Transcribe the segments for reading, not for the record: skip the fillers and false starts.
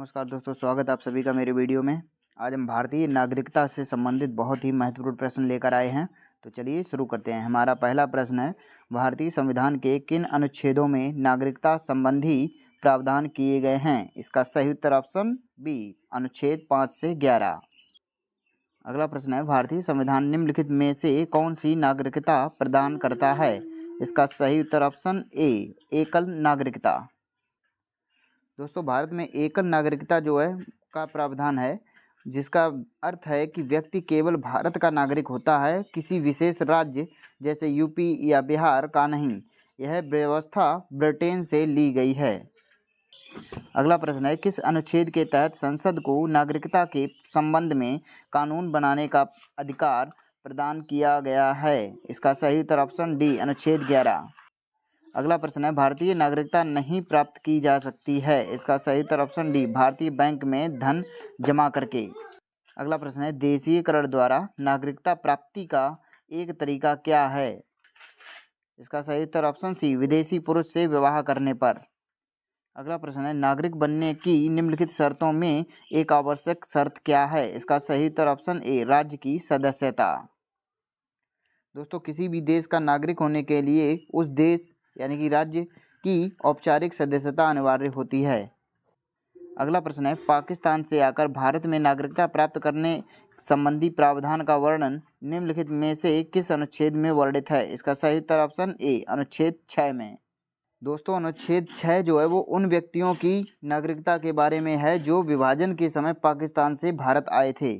नमस्कार दोस्तों, स्वागत है आप सभी का मेरे वीडियो में। आज हम भारतीय नागरिकता से संबंधित बहुत ही महत्वपूर्ण प्रश्न लेकर आए हैं। तो चलिए शुरू करते हैं। हमारा पहला प्रश्न है, भारतीय संविधान के किन अनुच्छेदों में नागरिकता संबंधी प्रावधान किए गए हैं? इसका सही उत्तर ऑप्शन बी, अनुच्छेद 5 से 11। अगला प्रश्न है, भारतीय संविधान निम्नलिखित में से कौन सी नागरिकता प्रदान करता है? इसका सही उत्तर ऑप्शन ए, एकल नागरिकता। दोस्तों, भारत में एकल नागरिकता जो है का प्रावधान है, जिसका अर्थ है कि व्यक्ति केवल भारत का नागरिक होता है, किसी विशेष राज्य जैसे यूपी या बिहार का नहीं। यह व्यवस्था ब्रिटेन से ली गई है। अगला प्रश्न है, किस अनुच्छेद के तहत संसद को नागरिकता के संबंध में कानून बनाने का अधिकार प्रदान किया गया है? इसका सही उत्तर ऑप्शन डी, अनुच्छेद 11। अगला प्रश्न है, भारतीय नागरिकता नहीं प्राप्त की जा सकती है? इसका सही उत्तर ऑप्शन डी, भारतीय बैंक में धन जमा करके। अगला प्रश्न है, देशीयकरण द्वारा नागरिकता प्राप्ति का एक तरीका क्या है? इसका सही उत्तर ऑप्शन सी, विदेशी पुरुष से विवाह करने पर। अगला प्रश्न है, नागरिक बनने की निम्नलिखित शर्तों में एक आवश्यक शर्त क्या है? इसका सही उत्तर ऑप्शन ए, राज्य की सदस्यता। दोस्तों, किसी भी देश का नागरिक होने के लिए उस देश यानी कि राज्य की औपचारिक सदस्यता अनिवार्य होती है। अगला प्रश्न है, पाकिस्तान से आकर भारत में नागरिकता प्राप्त करने संबंधी प्रावधान का वर्णन निम्नलिखित में से किस अनुच्छेद में वर्णित है? इसका सही उत्तर ऑप्शन ए, अनुच्छेद 6 में। दोस्तों, अनुच्छेद 6 जो है वो उन व्यक्तियों की नागरिकता के बारे में है जो विभाजन के समय पाकिस्तान से भारत आए थे।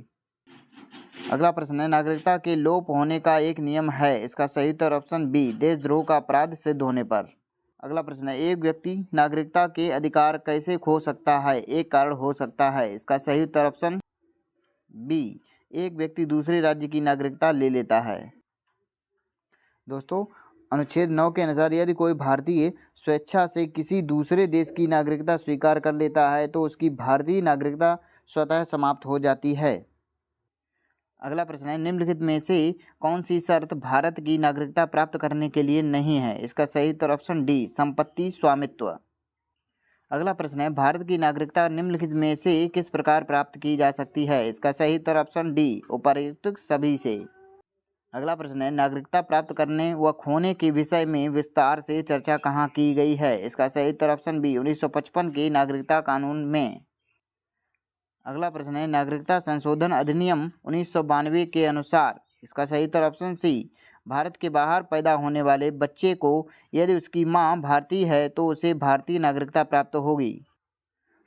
अगला प्रश्न है, नागरिकता के लोप होने का एक नियम है? इसका सही उत्तर ऑप्शन बी, देशद्रोह का अपराध सिद्ध होने पर। अगला प्रश्न है, एक व्यक्ति नागरिकता के अधिकार कैसे खो सकता है? एक कारण हो सकता है। इसका सही उत्तर ऑप्शन बी, एक व्यक्ति दूसरे राज्य की नागरिकता ले लेता है। दोस्तों, अनुच्छेद 9 के अनुसार यदि कोई भारतीय स्वेच्छा से किसी दूसरे देश की नागरिकता स्वीकार कर लेता है तो उसकी भारतीय नागरिकता स्वतः समाप्त हो जाती है। अगला प्रश्न है, निम्नलिखित में से कौन सी शर्त भारत की नागरिकता प्राप्त करने के लिए नहीं है? इसका सही उत्तर ऑप्शन डी, संपत्ति स्वामित्व। अगला प्रश्न है, भारत की नागरिकता निम्नलिखित में से किस प्रकार प्राप्त की जा सकती है? इसका सही उत्तर ऑप्शन डी, उपर्युक्त सभी से। अगला प्रश्न है, नागरिकता प्राप्त करने व खोने के विषय में विस्तार से चर्चा कहाँ की गई है? इसका सही उत्तर ऑप्शन बी, 1955 के नागरिकता कानून में। अगला प्रश्न है, नागरिकता संशोधन अधिनियम 1992 के अनुसार इसका सही उत्तर ऑप्शन सी, भारत के बाहर पैदा होने वाले बच्चे को यदि उसकी मां भारतीय है तो उसे भारतीय नागरिकता प्राप्त होगी।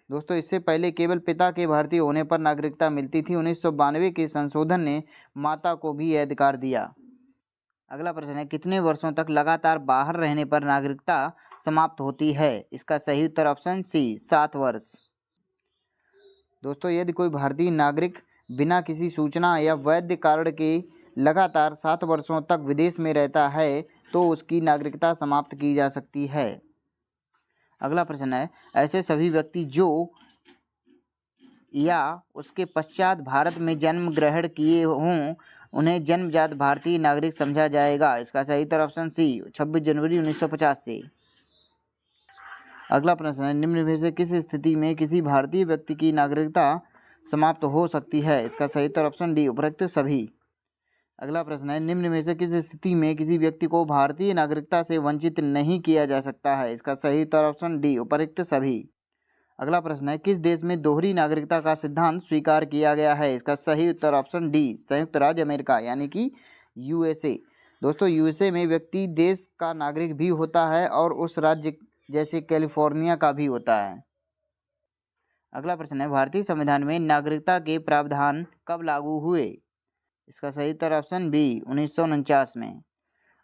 दोस्तों, इससे पहले केवल पिता के भारतीय होने पर नागरिकता मिलती थी। 1992 के संशोधन ने माता को भी यह अधिकार दिया। अगला प्रश्न है, कितने वर्षों तक लगातार बाहर रहने पर नागरिकता समाप्त होती है? इसका सही उत्तर ऑप्शन सी, 7 वर्ष। दोस्तों, यदि कोई भारतीय नागरिक बिना किसी सूचना या वैध कारण के लगातार 7 वर्षों तक विदेश में रहता है तो उसकी नागरिकता समाप्त की जा सकती है। अगला प्रश्न है, ऐसे सभी व्यक्ति जो या उसके पश्चात भारत में जन्म ग्रहण किए हों उन्हें जन्मजात भारतीय नागरिक समझा जाएगा। इसका सही उत्तर ऑप्शन सी, 26 जनवरी 1950 से। अगला प्रश्न है, निम्न में से किस स्थिति में किसी भारतीय व्यक्ति की नागरिकता समाप्त हो सकती है? इसका सही उत्तर ऑप्शन डी, उपरोक्त सभी। अगला प्रश्न है, निम्न में से किस स्थिति में किसी व्यक्ति को भारतीय नागरिकता से वंचित नहीं किया जा सकता है? इसका सही उत्तर ऑप्शन डी, उपरोक्त सभी। अगला प्रश्न है, किस देश में दोहरी नागरिकता का सिद्धांत स्वीकार किया गया है? इसका सही उत्तर ऑप्शन डी, संयुक्त राज्य अमेरिका यानी कि यूएसए। दोस्तों, यूएसए में व्यक्ति देश का नागरिक भी होता है और उस राज्य जैसे कैलिफोर्निया का भी होता है। अगला प्रश्न है, भारतीय संविधान में नागरिकता के प्रावधान कब लागू हुए? इसका सही उत्तर ऑप्शन बी, 1949 में।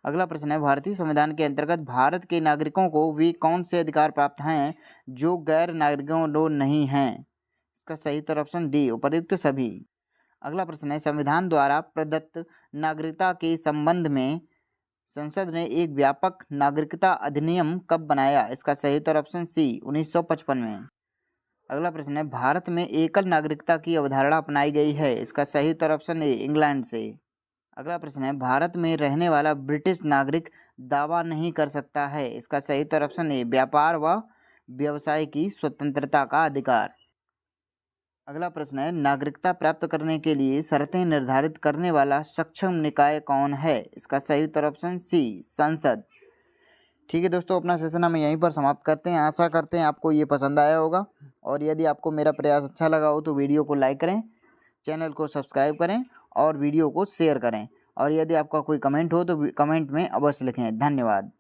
अगला प्रश्न है, भारतीय संविधान के अंतर्गत भारत के नागरिकों को वे कौन से अधिकार प्राप्त हैं जो गैर नागरिकों को नहीं हैं? इसका सही उत्तर ऑप्शन डी, उपर्युक्त सभी। अगला प्रश्न है, संविधान द्वारा प्रदत्त नागरिकता के संबंध में संसद ने एक व्यापक नागरिकता अधिनियम कब बनाया? इसका सही उत्तर ऑप्शन सी, 1955 में। अगला प्रश्न है, भारत में एकल नागरिकता की अवधारणा अपनाई गई है? इसका सही उत्तर ऑप्शन ए, इंग्लैंड से। अगला प्रश्न है, भारत में रहने वाला ब्रिटिश नागरिक दावा नहीं कर सकता है? इसका सही उत्तर ऑप्शन ए, व्यापार व व्यवसाय की स्वतंत्रता का अधिकार। अगला प्रश्न है, नागरिकता प्राप्त करने के लिए शर्तें निर्धारित करने वाला सक्षम निकाय कौन है? इसका सही उत्तर ऑप्शन सी, संसद। ठीक है दोस्तों, अपना सेशन हम यहीं पर समाप्त करते हैं। आशा करते हैं आपको ये पसंद आया होगा, और यदि आपको मेरा प्रयास अच्छा लगा हो तो वीडियो को लाइक करें, चैनल को सब्सक्राइब करें और वीडियो को शेयर करें। और यदि आपका कोई कमेंट हो तो कमेंट में अवश्य लिखें। धन्यवाद।